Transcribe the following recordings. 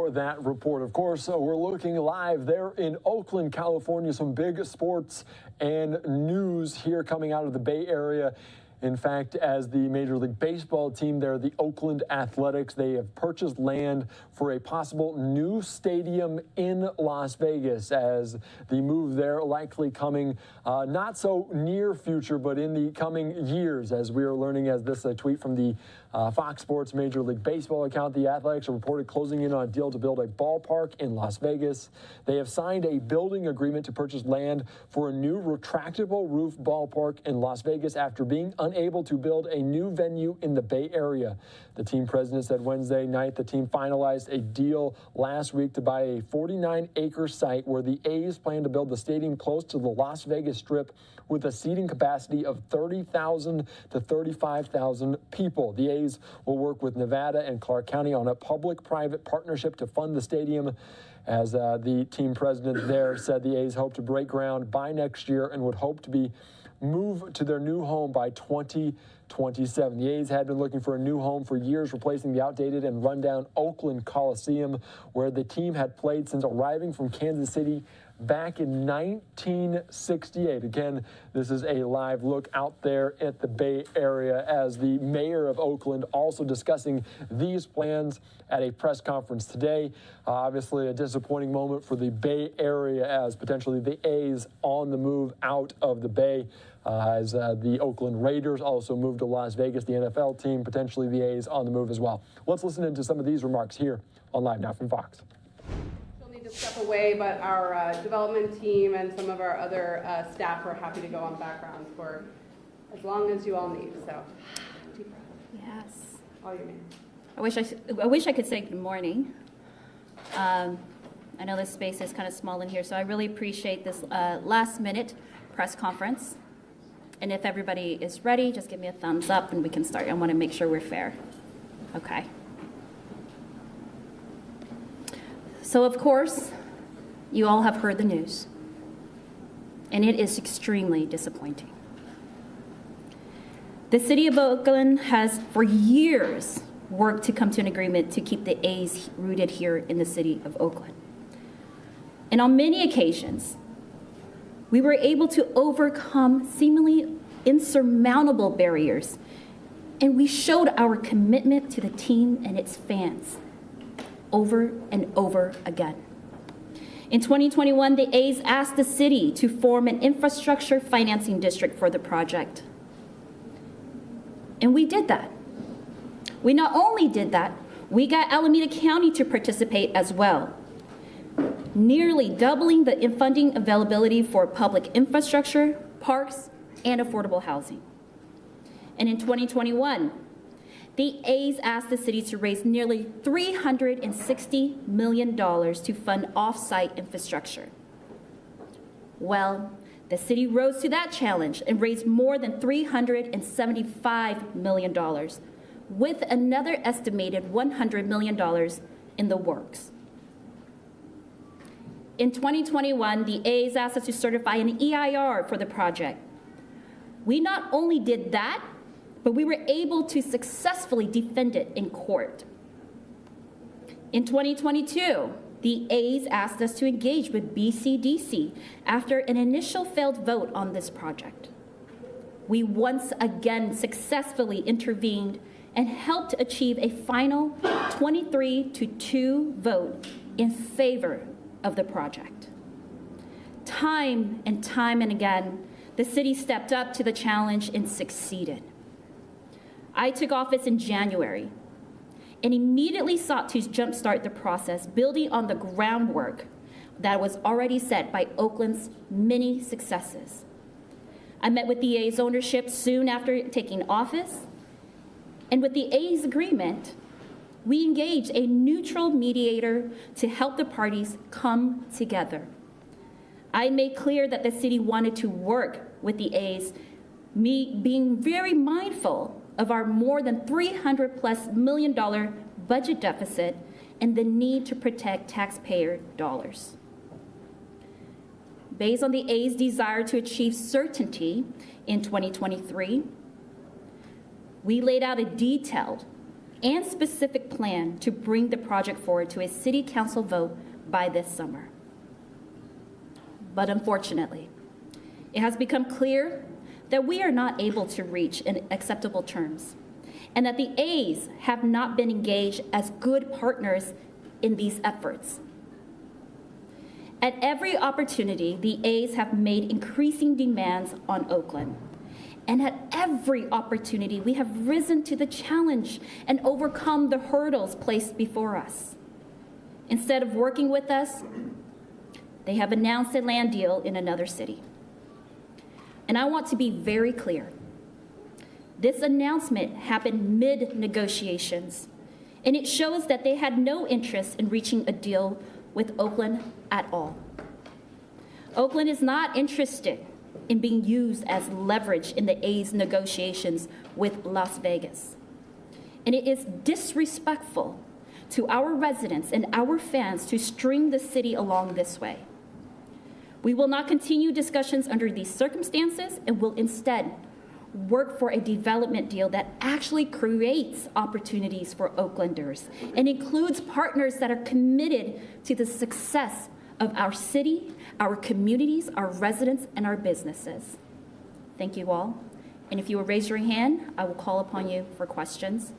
for that report. Of course, we're looking live there in Oakland, California. Some big sports and news here coming out of the Bay Area. In fact, as the Major League Baseball team there, the Oakland Athletics, they have purchased land for a possible new stadium in Las Vegas, as the move there likely coming not so near future, but in the coming years, as we are learning, as this tweet from the Fox Sports Major League Baseball account. The Athletics are reported closing in on a deal to build a ballpark in Las Vegas. They have signed a building agreement to purchase land for a new retractable roof ballpark in Las Vegas after being unable to build a new venue in the Bay Area. The team president said Wednesday night the team finalized a deal last week to buy a 49-acre site where the A's plan to build the stadium close to the Las Vegas Strip with a seating capacity of 30,000 to 35,000 people. The A's will work with Nevada and Clark County on a public-private partnership to fund the stadium. As the team president there said, the A's hope to break ground by next year and would hope to be moved to their new home by 2027. The A's had been looking for a new home for years, replacing the outdated and rundown Oakland Coliseum, where the team had played since arriving from Kansas City back in 1968. Again, this is a live look out there at the Bay Area, as the mayor of Oakland also discussing these plans at a press conference today. Obviously a disappointing moment for the Bay Area, as potentially the A's on the move out of the Bay, as the Oakland Raiders also moved to Las Vegas, the NFL team, potentially the A's on the move as well. Let's listen into some of these remarks here on Live Now from Fox. To step away, but our development team and some of our other staff are happy to go on background for as long as you all need. So, deep breath. Yes. All your name. I wish I could say good morning. I know this space is kind of small in here, so I really appreciate this last-minute press conference. And if everybody is ready, just give me a thumbs up and we can start. I want to make sure we're fair. Okay. So, of course, you all have heard the news, and it is extremely disappointing. The city of Oakland has, for years, worked to come to an agreement to keep the A's rooted here in the city of Oakland. And on many occasions, we were able to overcome seemingly insurmountable barriers, and we showed our commitment to the team and its fans over and over again. In 2021, the A's asked the city to form an infrastructure financing district for the project. And we did that. We not only did that, we got Alameda County to participate as well, nearly doubling the funding availability for public infrastructure, parks, and affordable housing. And in 2021, the A's asked the city to raise nearly $360 million to fund off-site infrastructure. Well, the city rose to that challenge and raised more than $375 million, with another estimated $100 million in the works. In 2021, the A's asked us to certify an EIR for the project. We not only did that, but we were able to successfully defend it in court. In 2022, the A's asked us to engage with BCDC after an initial failed vote on this project. We once again successfully intervened and helped achieve a final 23-2 vote in favor of the project. Time and again, the city stepped up to the challenge and succeeded. I took office in January and immediately sought to jumpstart the process, building on the groundwork that was already set by Oakland's many successes. I met with the A's ownership soon after taking office, and with the A's agreement, we engaged a neutral mediator to help the parties come together. I made clear that the city wanted to work with the A's, me being very mindful of our more than $300+ million budget deficit and the need to protect taxpayer dollars. Based on the A's desire to achieve certainty in 2023, we laid out a detailed and specific plan to bring the project forward to a city council vote by this summer. But unfortunately, it has become clear that we are not able to reach acceptable terms, and that the A's have not been engaged as good partners in these efforts. At every opportunity, the A's have made increasing demands on Oakland. And at every opportunity, we have risen to the challenge and overcome the hurdles placed before us. Instead of working with us, they have announced a land deal in another city. And I want to be very clear. This announcement happened mid-negotiations, and it shows that they had no interest in reaching a deal with Oakland at all. Oakland is not interested in being used as leverage in the A's negotiations with Las Vegas. And it is disrespectful to our residents and our fans to string the city along this way. We will not continue discussions under these circumstances and will instead work for a development deal that actually creates opportunities for Oaklanders and includes partners that are committed to the success of our city, our communities, our residents, and our businesses. Thank you all. And if you will raise your hand, I will call upon you for questions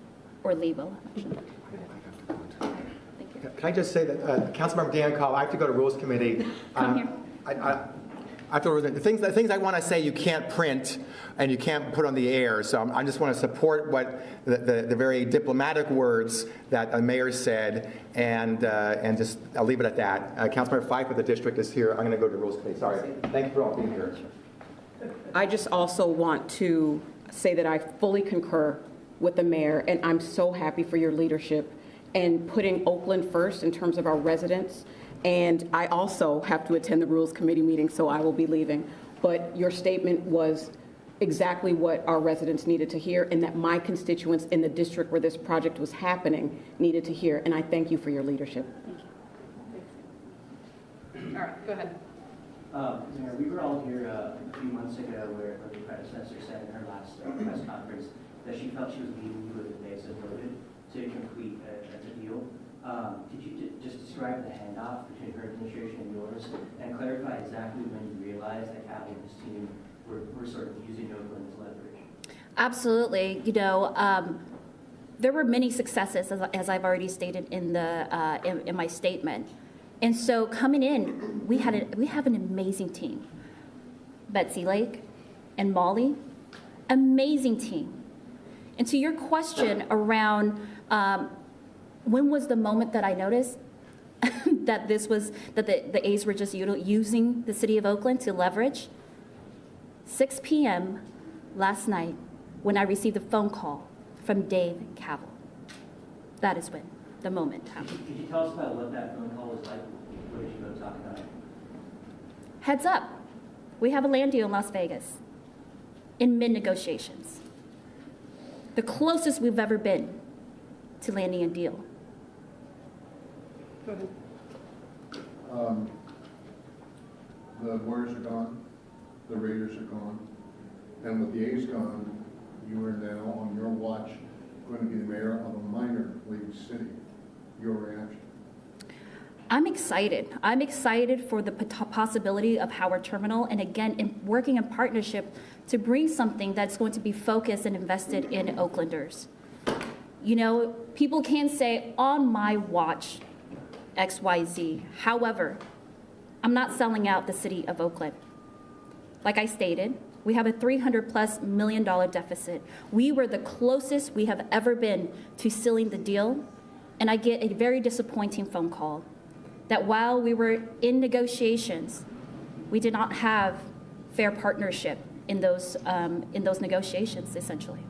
or leave a motion. Can I just say that Councilmember Dan Call, I have to go to Rules Committee. Come here. I thought the things I want to say you can't print and you can't put on the air. So I just want to support what the very diplomatic words that the mayor said, and just I'll leave it at that. Councilmember Fife with the district is here. I'm going to go to Rules Committee. Sorry. Thank you for all being here. I just also want to say that I fully concur with the mayor, and I'm so happy for your leadership and putting Oakland first in terms of our residents. And I also have to attend the Rules Committee meeting, so I will be leaving. But your statement was exactly what our residents needed to hear, and that my constituents in the district where this project was happening needed to hear. And I thank you for your leadership. All right, go ahead. Mayor, we were all here a few months ago where the predecessor said in her last press conference that she felt she was leaving you with the days of voted to complete a deal. Could you just describe the handoff between her administration and yours and clarify exactly when you realized that Kathy and his team were sort of using Oakland as leverage? Absolutely. You know, there were many successes, as I've already stated in my statement. And so coming in, we have an amazing team. Betsy Lake and Molly, amazing team. And to your question around when was the moment that I noticed that the A's were just using the city of Oakland to leverage? 6 p.m. last night when I received a phone call from Dave Cavell. That is when the moment happened. Could you tell us about what that phone call was like? What did you both talk about? Heads up, we have a land deal in Las Vegas in mid-negotiations. The closest we've ever been to landing a deal. Go ahead. The Warriors are gone, the Raiders are gone, and with the A's gone, you are now on your watch going to be the mayor of a minor league city. Your reaction? I'm excited. I'm excited for the possibility of Howard Terminal, and again, working in partnership to bring something that's going to be focused and invested in Oaklanders. You know, people can say, on my watch, XYZ. However, I'm not selling out the city of Oakland. Like I stated, we have a $300+ million deficit. We were the closest we have ever been to sealing the deal, and I get a very disappointing phone call that while we were in negotiations, we did not have fair partnership in those negotiations, essentially.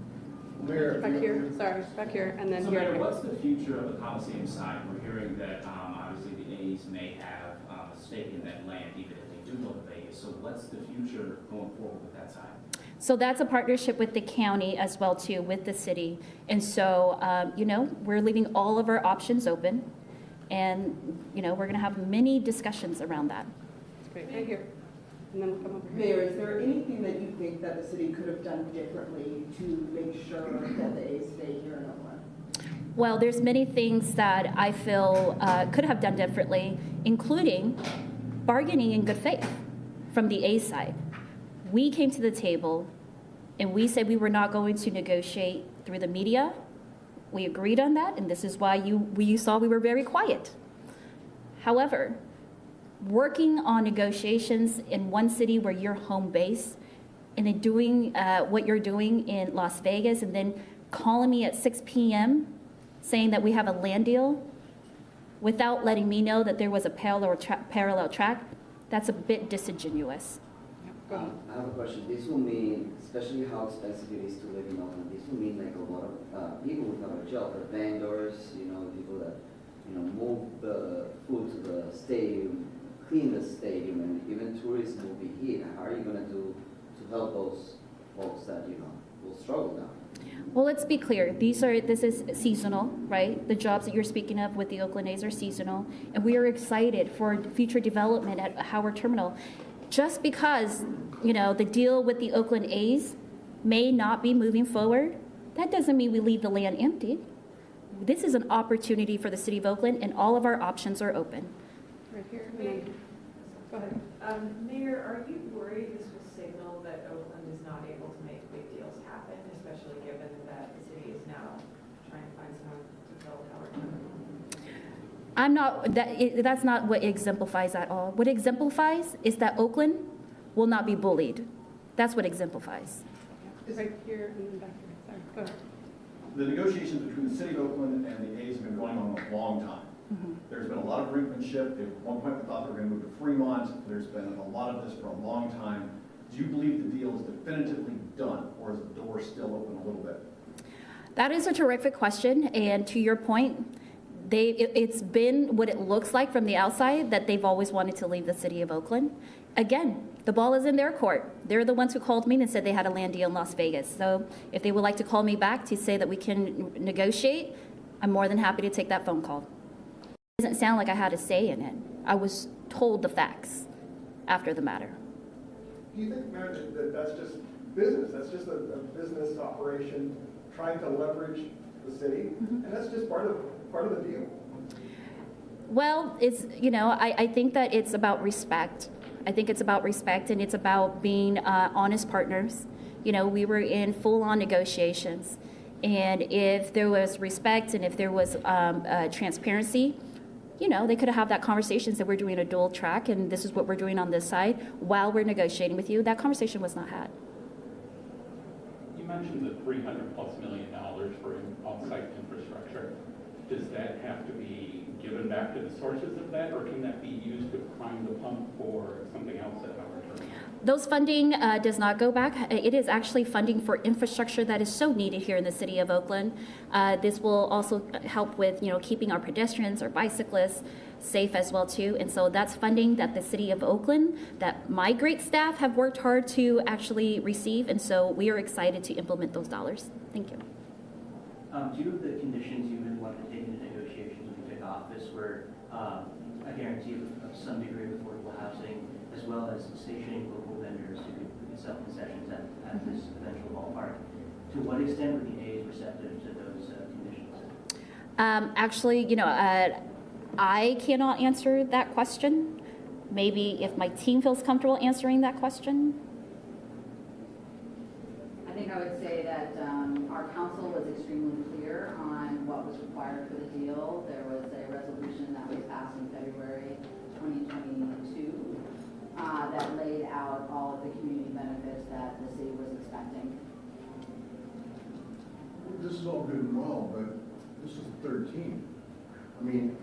Mayor, Back here, sorry, back here, and then So, here. Mayor, what's the future of the Coliseum side? We're hearing that obviously the A's may have a stake in that land, even if they do go to Vegas. So what's the future going forward with that side? So that's a partnership with the county as well, too, with the city. And so, you know, we're leaving all of our options open. And, you know, we're going to have many discussions around that. That's great, thank you. And then we'll come over here. Mayor, is there anything that you think that the city could have done differently to make sure that the A's stay here in Oakland? Well, there's many things that I feel could have done differently, including bargaining in good faith from the A side. We came to the table and we said we were not going to negotiate through the media. We agreed on that, and this is why you saw we were very quiet. However, working on negotiations in one city where you're home base, and then doing what you're doing in Las Vegas, and then calling me at 6 p.m. saying that we have a land deal without letting me know that there was a parallel track, that's a bit disingenuous. I have a question. This will mean, especially how expensive it is to live in Oakland, this will mean like a lot of people without a job, the vendors, people that, move the food to the stadium, clean the stadium, and even tourists will be here. How are you going to do to help those folks that, will struggle now? Well, let's be clear. This is seasonal, right? The jobs that you're speaking of with the Oakland A's are seasonal, and we are excited for future development at Howard Terminal. Just because, the deal with the Oakland A's may not be moving forward, that doesn't mean we leave the land empty. This is an opportunity for the city of Oakland, and all of our options are open. Right here. Go ahead. Mayor, are you worried this will signal that Oakland is not able to make big deals happen, especially given that the city is now trying to find someone to build Howard Terminal? I'm not, that's not what exemplifies at all. What exemplifies is that Oakland will not be bullied. That's what exemplifies. Right here and then back here. Sorry. Go ahead. The negotiations between the city of Oakland and the A's have been going on a long time. Mm-hmm. There's been a lot of brinkmanship. At one point, we thought they were going to move to Fremont. There's been a lot of this for a long time. Do you believe the deal is definitively done, or is the door still open a little bit? That is a terrific question, and to your point, it's been what it looks like from the outside that they've always wanted to leave the city of Oakland. Again, the ball is in their court. They're the ones who called me and said they had a land deal in Las Vegas. So if they would like to call me back to say that we can negotiate, I'm more than happy to take that phone call. It doesn't sound like I had a say in it. I was told the facts after the matter. Do you think, Mayor, that that's just business? That's just a business operation trying to leverage the city, and that's just part of the deal? Well, I think that it's about respect. I think it's about respect, and it's about being honest partners. We were in full-on negotiations, and if there was respect and if there was transparency, they could have that conversation that we're doing a dual track and this is what we're doing on this side while we're negotiating with you. That conversation was not had. You mentioned the $300+ million for on-site infrastructure. Does that have to be given back to the sources of that, or can that be used to prime the pump for something else at Howard Terminal? Those funding does not go back. It is actually funding for infrastructure that is so needed here in the city of Oakland. This will also help with, keeping our pedestrians, our bicyclists safe as well too. And so that's funding that the city of Oakland, that my great staff have worked hard to actually receive. And so we are excited to implement those dollars. Thank you. Do you have the conditions you would want to take into negotiations when you take office, where a guarantee of some degree of affordable housing, as well as stationing local vendors who can sell concessions at this eventual ballpark? To what extent were the A's receptive to those conditions? Actually, I cannot answer that question. Maybe if my team feels comfortable answering that question. I think I would say that our council was extremely clear on what was required for the deal. There was a resolution that was passed in February 2022 that laid out all of the community benefits that the city was expecting. This is all good and well, but this is 13. I mean,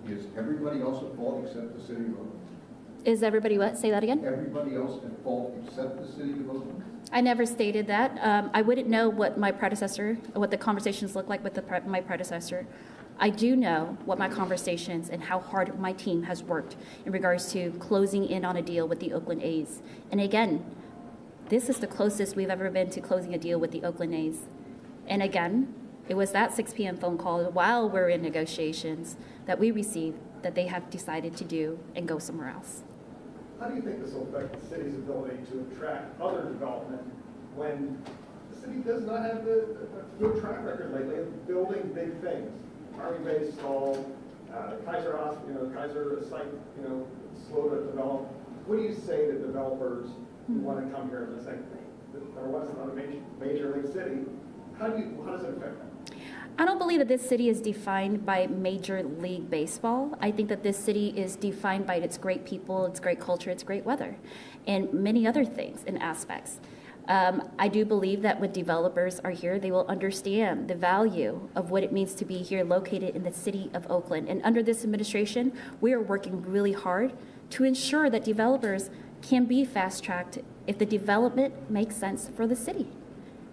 is everybody else at fault except the city of Oakland? Is everybody what? Say that again? Everybody else at fault except the city of Oakland? I never stated that. I wouldn't know what the conversations look like with my predecessor. I do know what my conversations and how hard my team has worked in regards to closing in on a deal with the Oakland A's. And again, this is the closest we've ever been to closing a deal with the Oakland A's. And again, it was that 6 p.m. phone call while we're in negotiations that we received that they have decided to do and go somewhere else. How do you think this will affect the city's ability to attract other development when the city does not have a good track record lately of building big things. Army base stalled, Kaiser Hospital, Kaiser site, slow to develop. What do you say to developers who want to come here and say, there wasn't a major league city? How does it affect them? I don't believe that this city is defined by Major League Baseball. I think that this city is defined by its great people, its great culture, its great weather, and many other things and aspects. I do believe that when developers are here, they will understand the value of what it means to be here located in the city of Oakland. And under this administration, we are working really hard to ensure that developers can be fast-tracked if the development makes sense for the city,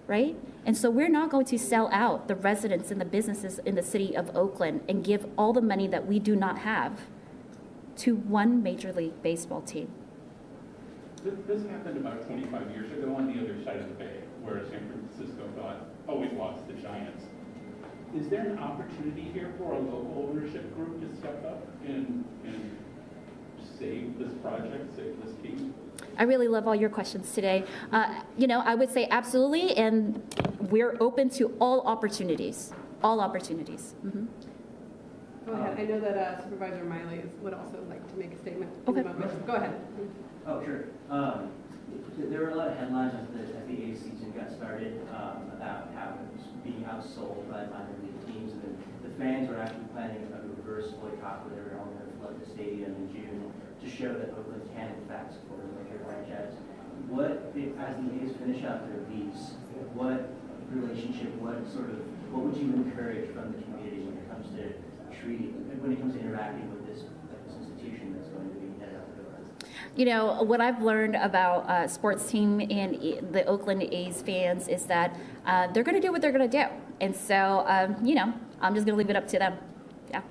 right? And so we're not going to sell out the residents and the businesses in the city of Oakland and give all the money that we do not have to one Major League Baseball team. This happened about 25 years ago on the other side of the bay, where San Francisco thought, oh, we've lost the Giants. Is there an opportunity here for a local ownership group to step up and save this project, save this team? I really love all your questions today. I would say absolutely, and we're open to all opportunities, all opportunities. Mm-hmm. Go ahead. I know that Supervisor Miley would also like to make a statement. Okay. Go ahead. Oh, sure. There were a lot of headlines as the A season got started about how it was being outsold by minor league teams, and the fans were actually planning a reverse boycott where they were all going to flood the stadium in June to show that Oakland can in fact support a major franchise. As the A's finish out their lease, what relationship, what would you encourage from the community when it comes to interacting with this institution that's going to be headed out the door? What I've learned about sports team and the Oakland A's fans is that they're going to do what they're going to do. And so, I'm just going to leave it up to them. Yeah.